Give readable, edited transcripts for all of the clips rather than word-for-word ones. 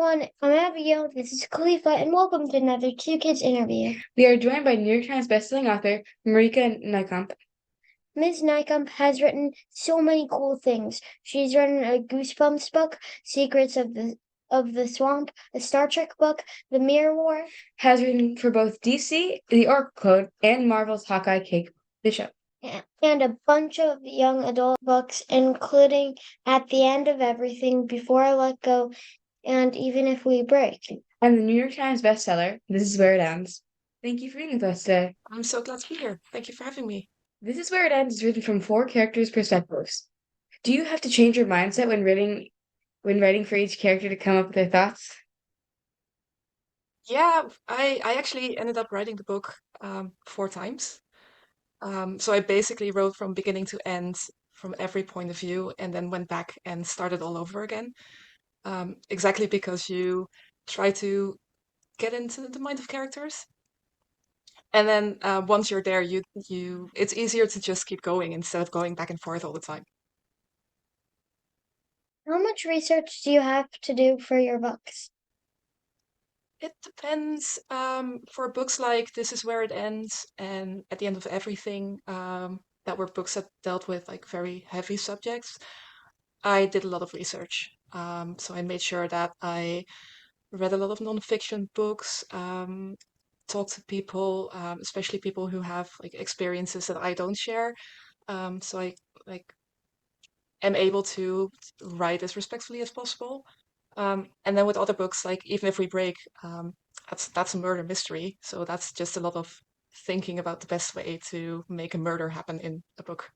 everyone, I'm Abigail, this is Kalifa, and welcome to another Two Kids interview. We are joined by New York Times bestselling author Marike Nijkamp. Ms. Nijkamp has written so many cool things. She's written a Goosebumps book, Secrets of the Swamp, a Star Trek book, The Mirror War, Has written for both DC, The Oracle Code, and Marvel's Hawkeye Cake Bishop. and a bunch of young adult books, including At the End of Everything, Before I Let Go, and Even If We Break. And the New York Times bestseller, This Is Where It Ends. Thank you for being with us today. I'm so glad to be here. Thank you for having me. This Is Where It Ends is written from four characters' perspectives. Do you have to change your mindset when writing for each character to come up with their thoughts? Yeah, I actually ended up writing the book four times. So I basically wrote from beginning to end from every point of view and then went back and started all over again. Exactly because you try to get into the mind of characters. And then once you're there, it's easier to just keep going instead of going back and forth all the time. How much research do you have to do for your books? It depends. For books like This Is Where It Ends and At the End of Everything, that were books that dealt with like very heavy subjects, I did a lot of research. So I made sure that I read a lot of nonfiction books, talked to people, especially people who have like experiences that I don't share. So I like am able to write as respectfully as possible. And then with other books, like Even If We Break, that's a murder mystery. So that's just a lot of thinking about the best way to make a murder happen in a book.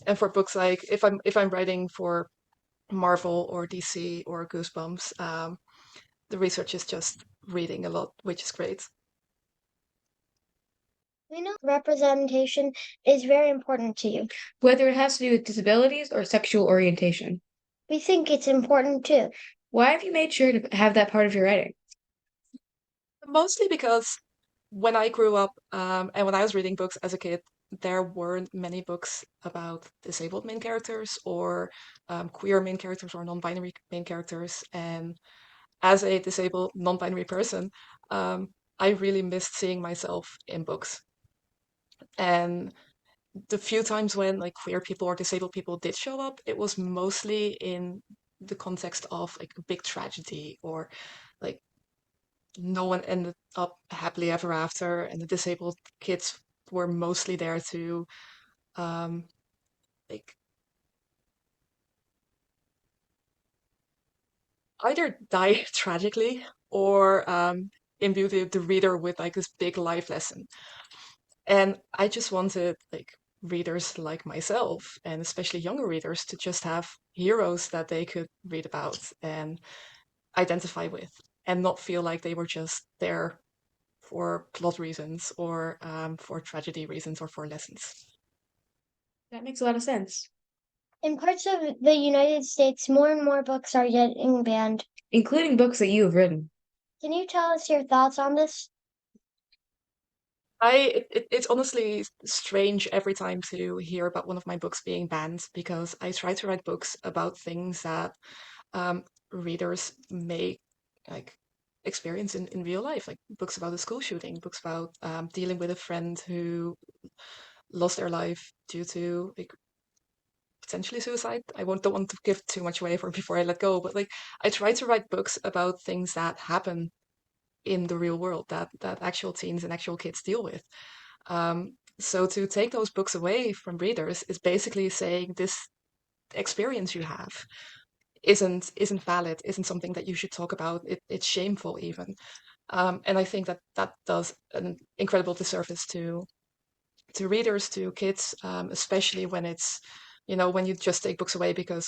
And for books like if I'm writing for Marvel or DC or Goosebumps, the research is just reading a lot, which is great. We know representation is very important to you. Whether it has to do with disabilities or sexual orientation. We think it's important too. Why have you made sure to have that part of your writing? Mostly because when I grew up and when I was reading books as a kid, there weren't many books about disabled main characters or queer main characters or non-binary main characters. And as a disabled non-binary person, I really missed seeing myself in books. And the few times when like queer people or disabled people did show up, it was mostly in the context of like a big tragedy or like no one ended up happily ever after, and the disabled kids were mostly there to um, like either die tragically or imbue the reader with like this big life lesson. And I just wanted like readers like myself, and especially younger readers, to just have heroes that they could read about and identify with, and not feel like they were just there for plot reasons or for tragedy reasons or for lessons. That makes a lot of sense. In parts of the United States, more and more books are getting banned. Including books that you have written. Can you tell us your thoughts on this? It's honestly strange every time to hear about one of my books being banned because I try to write books about things that um, readers may like experience in real life, like books about a school shooting, books about dealing with a friend who lost their life due to like potentially suicide. Don't want to give too much away for before I let go, but like I try to write books about things that happen in the real world that actual teens and actual kids deal with. So to take those books away from readers is basically saying this experience you have isn't valid, isn't something that you should talk about. It's shameful even, and I think that that does an incredible disservice to readers, to kids, especially when it's when you just take books away because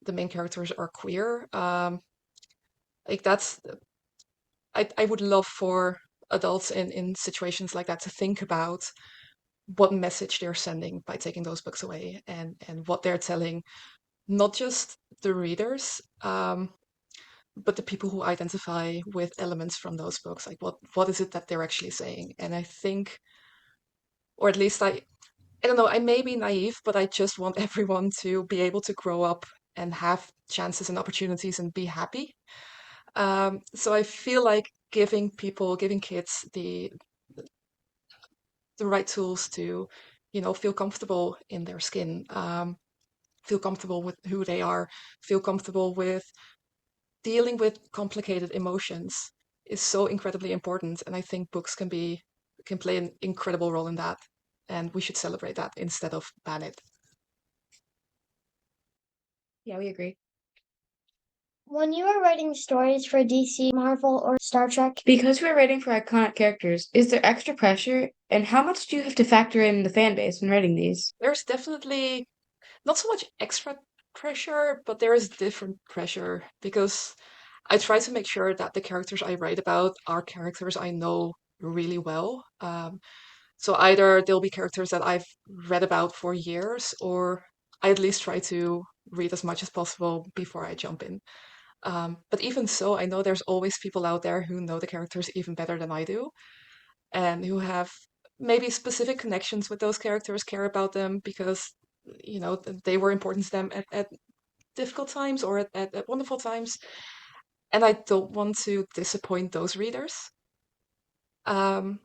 the main characters are queer. Like I would love for adults in situations like that to think about what message they're sending by taking those books away and what they're telling not just the readers, but the people who identify with elements from those books. Like what is it that they're actually saying? And I think, or at least I don't know, I may be naive, but I just want everyone to be able to grow up and have chances and opportunities and be happy. So I feel like giving kids the right tools to, feel comfortable in their skin, feel comfortable with who they are, feel comfortable with dealing with complicated emotions is so incredibly important. And I think books can play an incredible role in that. And we should celebrate that instead of ban it. Yeah, we agree. When you are writing stories for DC, Marvel, or Star Trek, Because we're writing for iconic characters, is there extra pressure? And how much do you have to factor in the fan base when writing these? There's definitely not so much extra pressure, but there is different pressure because I try to make sure that the characters I write about are characters I know really well. So either they'll be characters that I've read about for years, or I at least try to read as much as possible before I jump in. But even so, I know there's always people out there who know the characters even better than I do, and who have maybe specific connections with those characters, care about them because they were important to them at difficult times or at wonderful times. And I don't want to disappoint those readers. Um,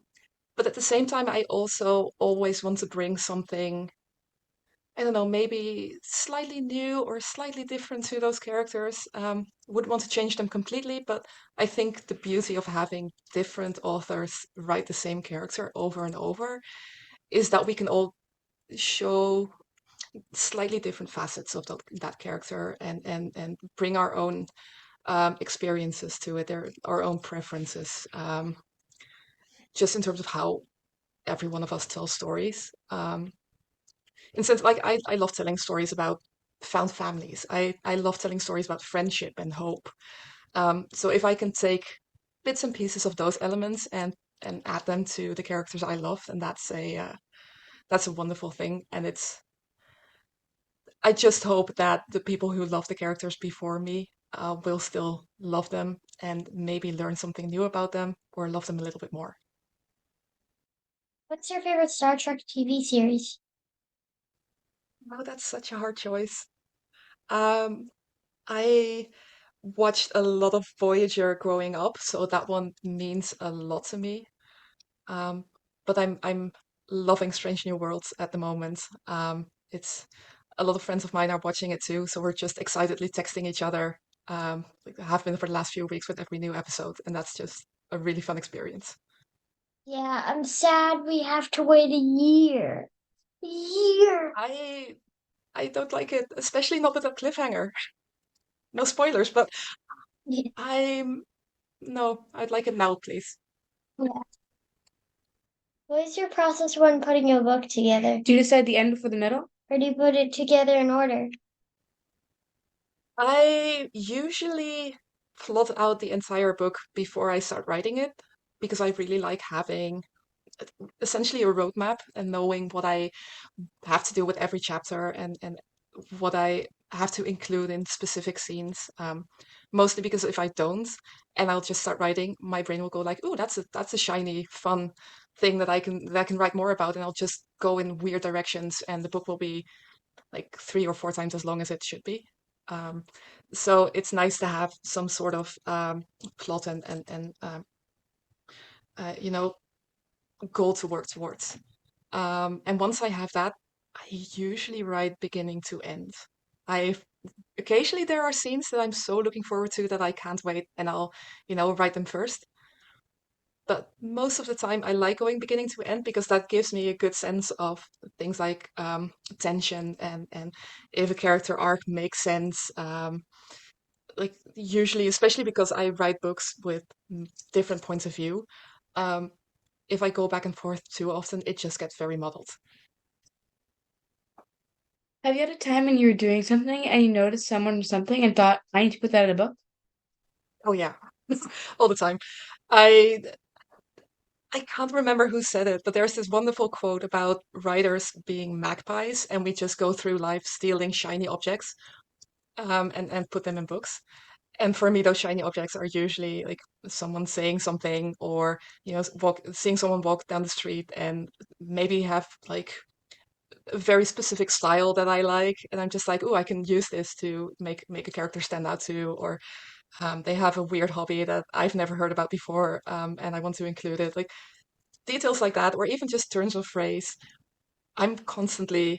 but at the same time, I also always want to bring something, I don't know, maybe slightly new or slightly different to those characters. Wouldn't want to change them completely, but I think the beauty of having different authors write the same character over and over is that we can all show slightly different facets of that character and bring our own experiences to it, our own preferences, just in terms of how every one of us tells stories. In sense, like I love telling stories about found families. I love telling stories about friendship and hope. So if I can take bits and pieces of those elements and add them to the characters I love, and that's a wonderful thing. And I just hope that the people who love the characters before me will still love them and maybe learn something new about them or love them a little bit more. what's your favorite Star Trek TV series? Oh, that's such a hard choice. Um, I watched a lot of Voyager growing up, so that one means a lot to me. Um, but I'm loving Strange New Worlds at the moment. It's a lot of friends of mine are watching it too, so we're just excitedly texting each other. Like have been for the last few weeks with every new episode, and that's just a really fun experience. Yeah, I'm sad we have to wait a year. Year. I I don't like it, especially not with a cliffhanger. No spoilers, but Yeah. I'm no, I'd like it now, please. What is your process when putting a book together? Do you decide the end before the middle? Or do you put it together in order? I usually plot out the entire book before I start writing it because I really like having essentially a roadmap and knowing what I have to do with every chapter and what I have to include in specific scenes. Mostly because if I don't and I'll just start writing, my brain will go like, "Oh, that's a shiny, fun thing that I can write more about," and I'll just go in weird directions, and the book will be like 3 or 4 times as long as it should be. Um, so it's nice to have some sort of plot and you know, goal to work towards. And once I have that, I usually write beginning to end. I occasionally there are scenes that I'm so looking forward to that I can't wait, and I'll, write them first. But most of the time, I like going beginning to end because that gives me a good sense of things like tension and if a character arc makes sense. Like usually, especially because I write books with different points of view. Um, if I go back and forth too often, it just gets very muddled. Have you had a time when you were doing something and you noticed someone or something and thought, I need to put that in a book? Oh yeah, all the time. I I can't remember who said it, but there's this wonderful quote about writers being magpies, and we just go through life stealing shiny objects, and put them in books. And for me, those shiny objects are usually like someone saying something, or seeing someone walk down the street and maybe have like a very specific style that I like, and I'm just like, oh, I can use this to make a character stand out too, or they have a weird hobby that I've never heard about before, and I want to include it. Like details like that, or even just turns of phrase. I'm constantly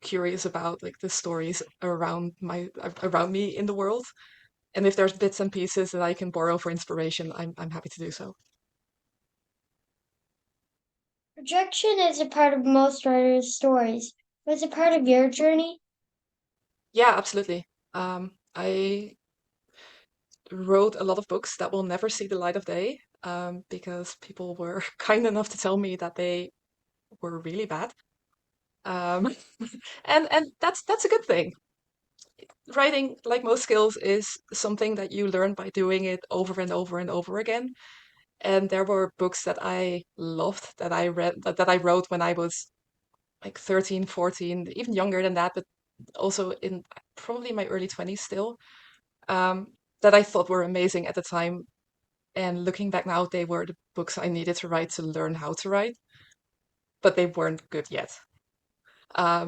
curious about like the stories around me in the world, and if there's bits and pieces that I can borrow for inspiration, I'm happy to do so. Rejection is a part of most writers' stories. Was it part of your journey? Yeah, absolutely. I wrote a lot of books that will never see the light of day, because people were kind enough to tell me that they were really bad. Um, and that's a good thing. Writing, like most skills, is something that you learn by doing it over and over and over again. And there were books that I loved that I read that I wrote when I was like 13, 14, even younger than that, but also in probably my early 20s still, um, that I thought were amazing at the time. And looking back now, they were the books I needed to write to learn how to write, but they weren't good yet.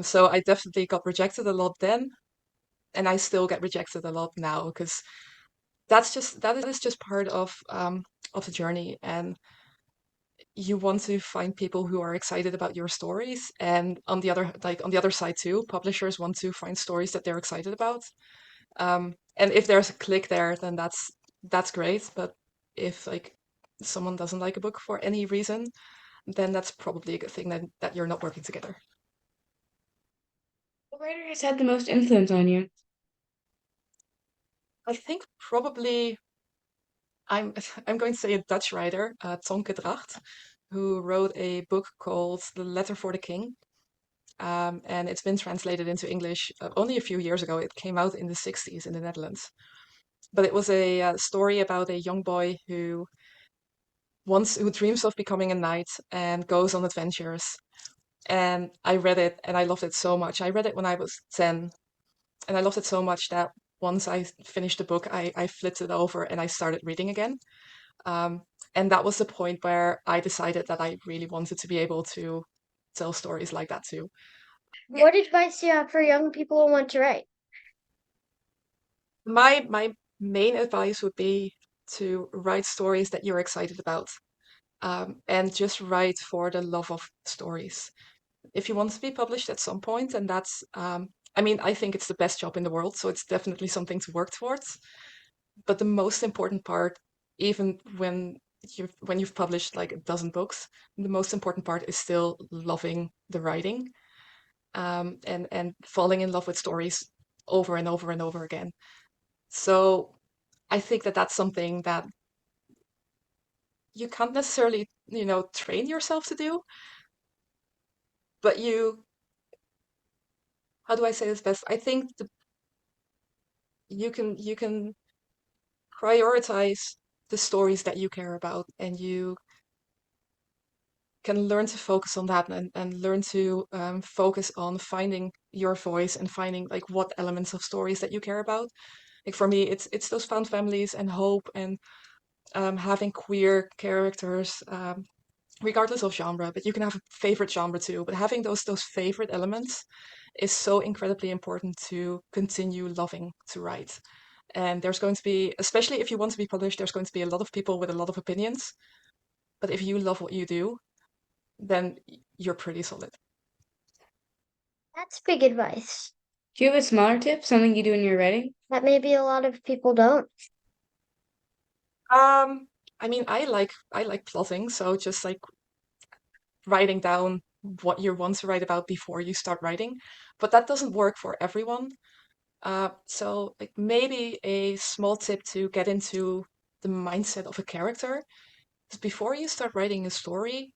So I definitely got rejected a lot then, and I still get rejected a lot now because that is just part of the journey. And you want to find people who are excited about your stories, and on the other side too, publishers want to find stories that they're excited about. And if there's a click there, then that's great. But if like someone doesn't like a book for any reason, then that's probably a good thing that you're not working together. What writer has had the most influence on you? I think probably I'm I'm going to say a Dutch writer, Tonke Dracht, who wrote a book called The Letter for the King. And it's been translated into English only a few years ago. It came out in the 60s in the Netherlands. But it was a story about a young boy who dreams of becoming a knight and goes on adventures. And I read it and I loved it so much. I read it when I was 10, and I loved it so much that once I finished the book, I flipped it over and I started reading again. Um, and that was the point where I decided that I really wanted to be able to tell stories like that too. What advice do you have for young people who want to write? My main advice would be to write stories that you're excited about, and just write for the love of stories. If you want to be published at some point, and I mean, I think it's the best job in the world, so it's definitely something to work towards. But the most important part, even when you've published like a dozen books, the most important part is still loving the writing, and falling in love with stories over and over and over again. So I think that that's something that you can't necessarily, train yourself to do, but how do I say this best? I think you can prioritize the stories that you care about, and you can learn to focus on that, and learn to focus on finding your voice and finding like what elements of stories that you care about. Like for me, it's those found families and hope, and having queer characters, regardless of genre. But you can have a favorite genre too. But having those favorite elements is so incredibly important to continue loving to write. And there's going to be, especially if you want to be published, there's going to be a lot of people with a lot of opinions. But if you love what you do, then you're pretty solid. That's big advice Do you have a smaller tip, something you do in your writing? that maybe a lot of people don't. Um, I mean, I like plotting, so just like writing down what you want to write about before you start writing. But that doesn't work for everyone. So like maybe a small tip to get into the mindset of a character is before you start writing a story,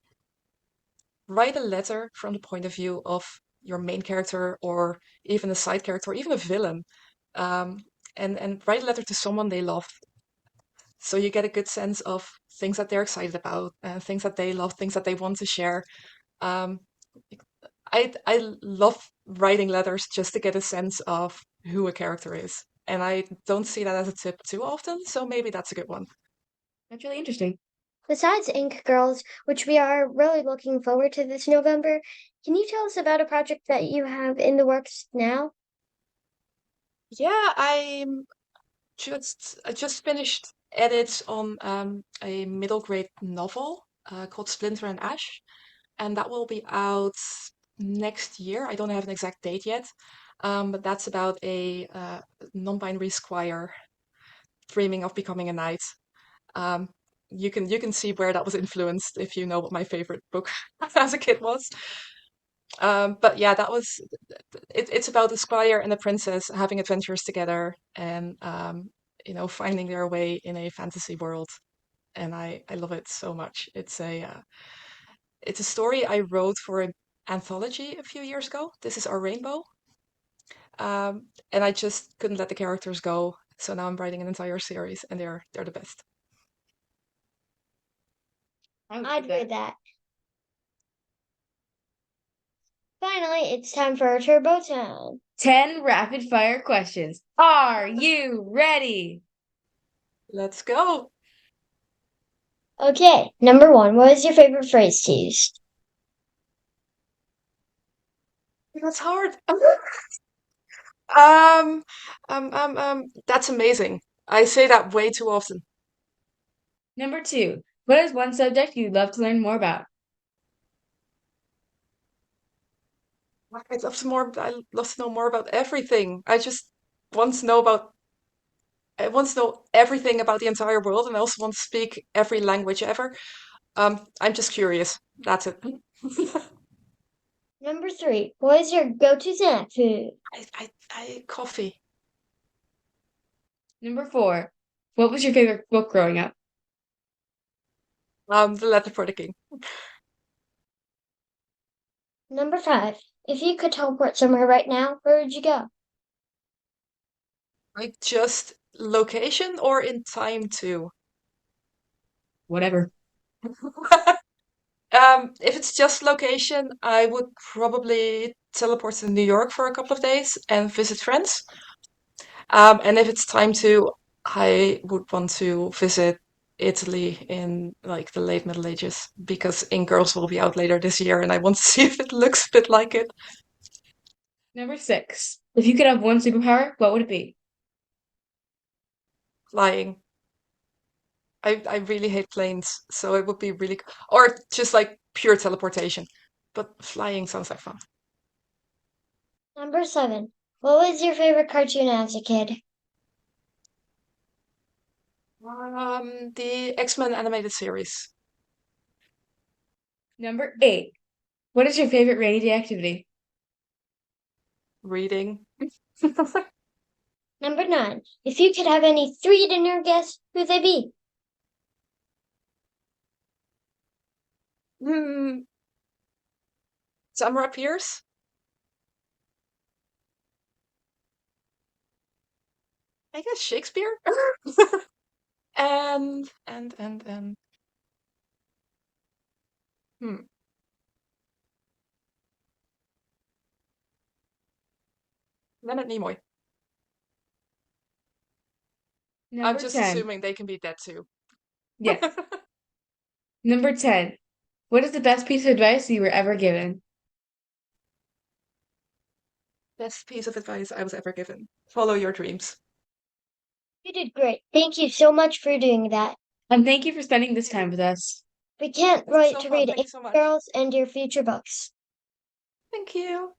write a letter from the point of view of your main character, or even a side character, or even a villain. Um, and write a letter to someone they love. So you get a good sense of things that they're excited about, things that they love, things that they want to share. Um, I love writing letters just to get a sense of who a character is. And I don't see that as a tip too often, so maybe that's a good one. That's really interesting. Besides Ink Girls, which we are really looking forward to this November, can you tell us about a project that you have in the works now? Yeah, I just finished edits on a middle grade novel called Splinter and Ash, and that will be out next year. I don't have an exact date yet, but that's about a non-binary squire dreaming of becoming a knight. Um, you can see where that was influenced if you know what my favorite book as a kid was. But yeah, it's about a squire and a princess having adventures together and finding their way in a fantasy world. And I love it so much. It's a story I wrote for an anthology a few years ago. This is Our Rainbow. And I just couldn't let the characters go. So now I'm writing an entire series, and they're the best. I'd read that. Finally, it's time for our turbo time. 10 rapid fire questions. Are you ready? Let's go. Okay, number one, what is your favorite phrase to use? That's hard. That's amazing. I say that way too often. Number 2, what is one subject you'd love to learn more about? I'd love to know more about everything. Want to know about, I want to know everything about the entire world, and I also want to speak every language ever. I'm just curious. That's it. Number three, what is your go-to snack food? Coffee. Number 4, what was your favorite book growing up? The letter for the king. Number five, if you could teleport somewhere right now, where would you go? Like just location or in time too. Whatever. If it's just location, I would probably teleport to New York for a couple of days and visit friends. And if it's time to, I would want to visit Italy in like the late Middle Ages because In Girls will be out later this year, and I want to see if it looks a bit like it. Number 6, if you could have one superpower, what would it be? Flying. I really hate planes, so it would be really, or just like pure teleportation. But flying sounds like fun. Number seven, what was your favorite cartoon as a kid? The X-Men animated series. Number 8, what is your favorite rainy day activity? Reading. Number nine, if you could have any three dinner guests, who'd they be? Hmm, Tamara Pierce. I guess Shakespeare. And hmm, Leonard Nimoy. I'm Number just 10, assuming they can be dead too. yes. Number 10, what is the best piece of advice you were ever given? Best piece of advice I was ever given. Follow your dreams. You did great. Thank you so much for doing that. And thank you for spending this Thank you. time with us. We can't This was wait so to fun. read Thank Eight you so much. Girls and your future books. Thank you.